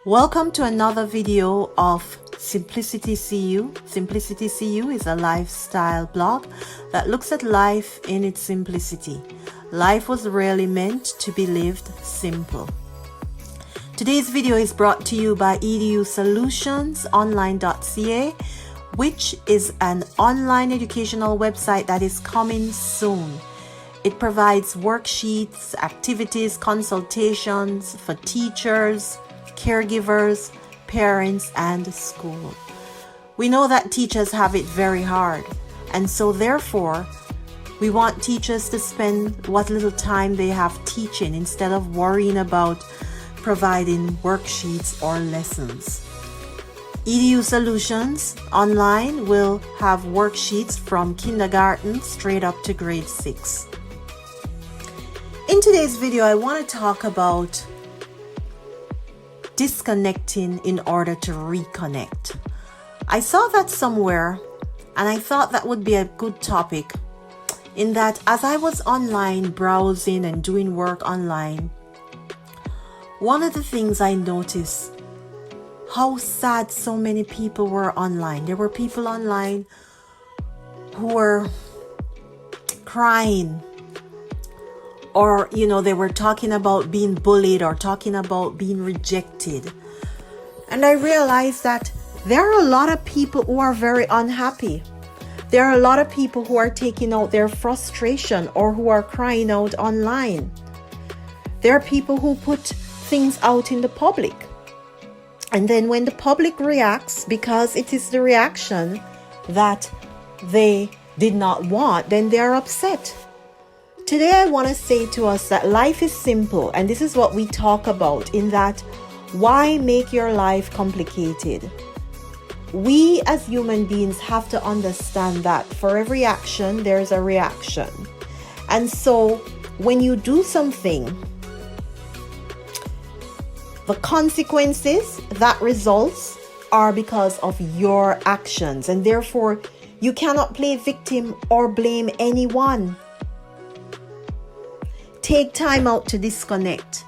Welcome to another video of Simplicity CU. Simplicity CU is a lifestyle blog that looks at life in its simplicity. Life was really meant to be lived simple. Today's video is brought to you by edusolutionsonline.ca, which is an online educational website that is coming soon. It provides worksheets, activities, consultations for teachers, caregivers, parents, and school. We know that teachers have it very hard, and so therefore we want teachers to spend what little time they have teaching instead of worrying about providing worksheets or lessons. EDU Solutions Online will have worksheets from kindergarten straight up to grade 6. In today's video, I want to talk about disconnecting in order to reconnect. I saw that somewhere and I thought that would be a good topic, in that as I was online browsing and doing work online, one of the things I noticed, how sad so many people were online. There were people online who were crying, or they were talking about being bullied or talking about being rejected. And I realized that there are a lot of people who are very unhappy. There are a lot of people who are taking out their frustration or who are crying out online. There are people who put things out in the public, and then when the public reacts, because it is the reaction that they did not want, then they are upset. Today I want to say to us that life is simple, and this is what we talk about, in that why make your life complicated? We as human beings have to understand that for every action there's a reaction. And so when you do something, the consequences that results are because of your actions, and therefore you cannot play victim or blame anyone. Take time out to disconnect.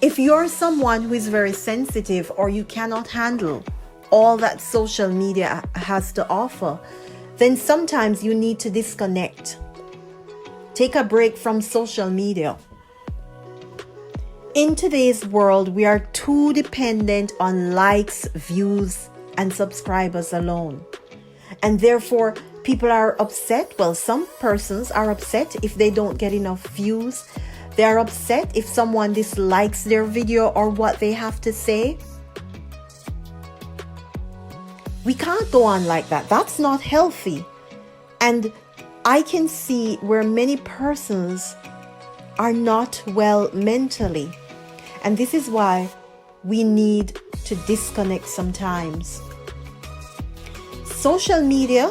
If you're someone who is very sensitive, or you cannot handle all that social media has to offer, then sometimes you need to disconnect. Take a break from social media. In today's world, we are too dependent on likes, views, and subscribers alone. And therefore, people are upset. Well, some persons are upset if they don't get enough views. They are upset if someone dislikes their video or what they have to say. We can't go on like that. That's not healthy. And I can see where many persons are not well mentally. And this is why we need to disconnect sometimes. Social media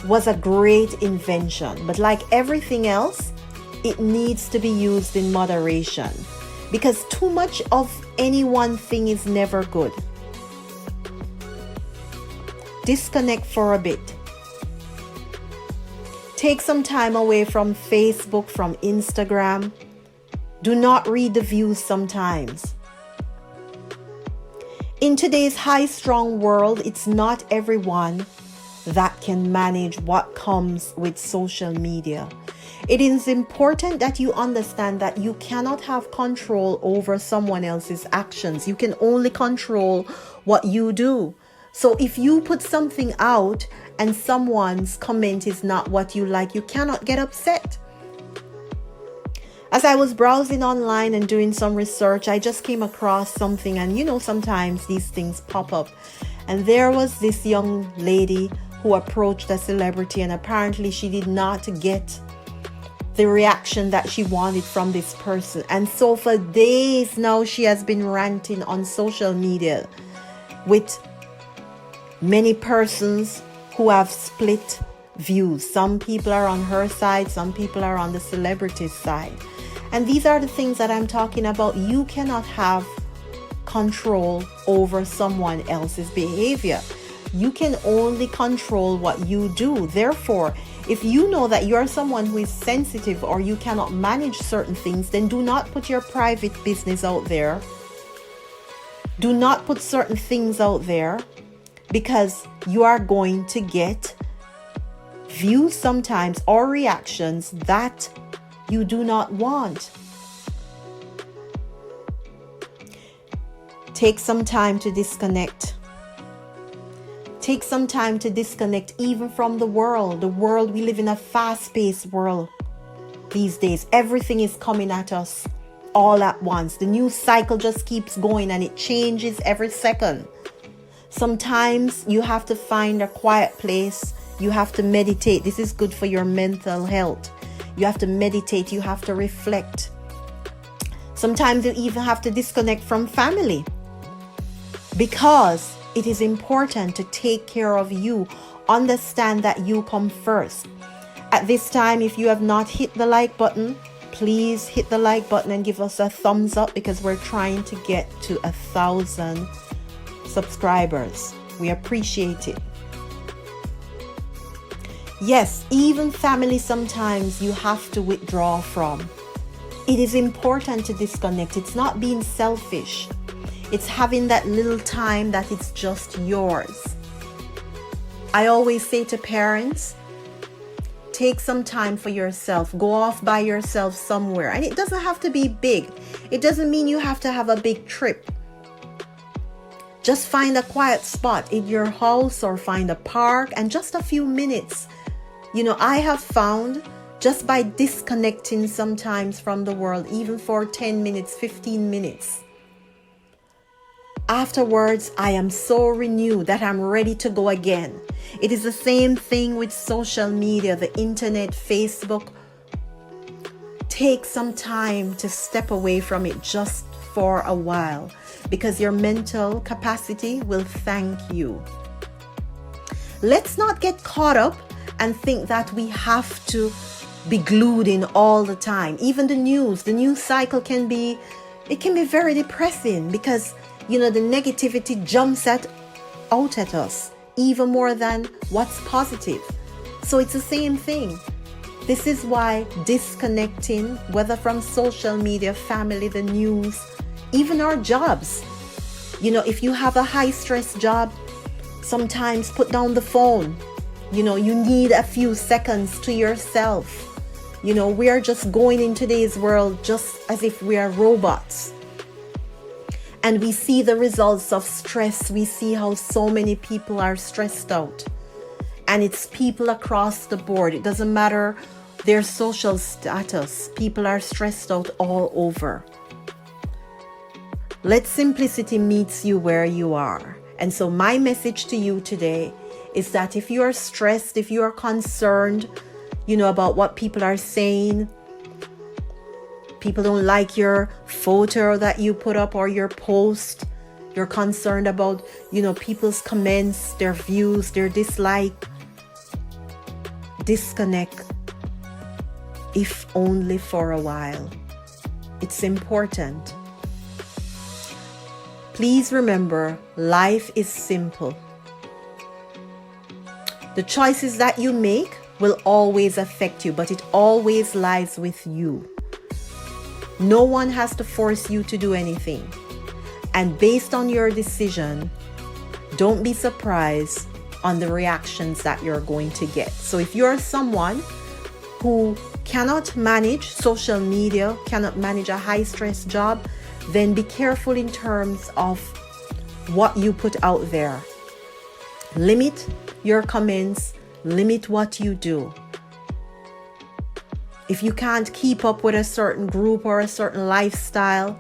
was a great invention, but like everything else, it needs to be used in moderation, because too much of any one thing is never good. Disconnect for a bit. Take some time away from Facebook, from Instagram. Do not read the views sometimes. In today's high-strung world, it's not everyone that can manage what comes with social media. It is important that you understand that you cannot have control over someone else's actions. You can only control what you do. So if you put something out and someone's comment is not what you like, you cannot get upset. As I was browsing online and doing some research, I just came across something, and sometimes these things pop up. And there was this young lady who approached a celebrity, and apparently she did not get the reaction that she wanted from this person. And so for days now, she has been ranting on social media with many persons who have split views. Some people are on her side, some people are on the celebrity's side. And these are the things that I'm talking about. You cannot have control over someone else's behavior. You can only control what you do. Therefore, if you know that you're someone who is sensitive or you cannot manage certain things, then do not put your private business out there Do not put certain things out there, because you are going to get views sometimes or reactions that you do not want. Take some time to disconnect. Take some time to disconnect even from the world. The world, we live in a fast-paced world these days. Everything is coming at us all at once. The news cycle just keeps going and it changes every second. Sometimes you have to find a quiet place. You have to meditate. This is good for your mental health. You have to meditate. You have to reflect. Sometimes you even have to disconnect from family, because it is important to take care of you. Understand that you come first. At this time, if you have not hit the like button, please hit the like button and give us a thumbs up, because we're trying to get to 1,000 subscribers. We appreciate it. Yes, even family sometimes you have to withdraw from. It is important to disconnect. It's not being selfish. It's having that little time that it's just yours. I always say to parents, take some time for yourself. Go off by yourself somewhere. And it doesn't have to be big. It doesn't mean you have to have a big trip. Just find a quiet spot in your house or find a park and just a few minutes. I have found just by disconnecting sometimes from the world, even for 10 minutes, 15 minutes, afterwards, I am so renewed that I'm ready to go again. It is the same thing with social media, the internet, Facebook. Take some time to step away from it just for a while, because your mental capacity will thank you. Let's not get caught up and think that we have to be glued in all the time. Even the news cycle can be very depressing, because the negativity jumps out at us even more than what's positive. So it's the same thing. This is why disconnecting, whether from social media, family, the news, even our jobs. If you have a high stress job, sometimes put down the phone. You need a few seconds to yourself. We are just going in today's world just as if we are robots. And we see the results of stress. We see how so many people are stressed out. And it's people across the board. It doesn't matter their social status. People are stressed out all over. Let simplicity meet you where you are. And so my message to you today is that if you are stressed, if you are concerned, about what people are saying, people don't like your photo that you put up or your post, you're concerned about, people's comments, their views, their dislike, disconnect, if only for a while. It's important. Please remember, life is simple. The choices that you make will always affect you, but it always lies with you. No one has to force you to do anything. And based on your decision, don't be surprised on the reactions that you're going to get. So if you're someone who cannot manage social media, cannot manage a high-stress job, then be careful in terms of what you put out there. Limit your comments, limit what you do. If you can't keep up with a certain group or a certain lifestyle,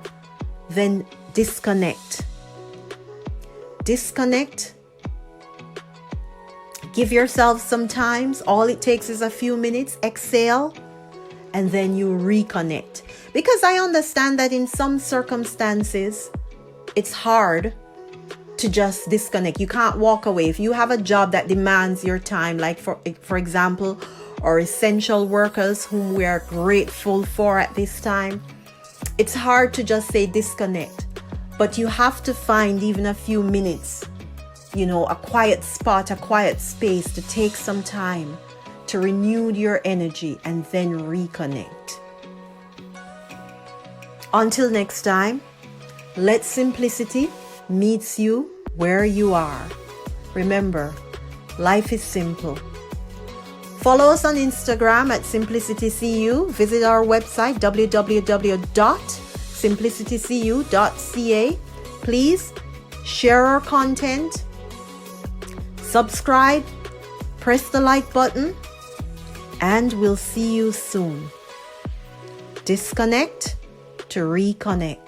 then disconnect. Disconnect. Give yourself some time. All it takes is a few minutes. Exhale, and then you reconnect. Because I understand that in some circumstances, it's hard to just disconnect. You can't walk away. If you have a job that demands your time, like for example, or essential workers whom we are grateful for at this time, it's hard to just say disconnect. But you have to find even a few minutes, a quiet spot, a quiet space to take some time to renew your energy and then reconnect. Until next time, let simplicity meets you where you are. Remember, life is simple. Follow us on Instagram at SimplicityCU. Visit our website www.simplicitycu.ca. Please share our content, subscribe, press the like button, and we'll see you soon. Disconnect to reconnect.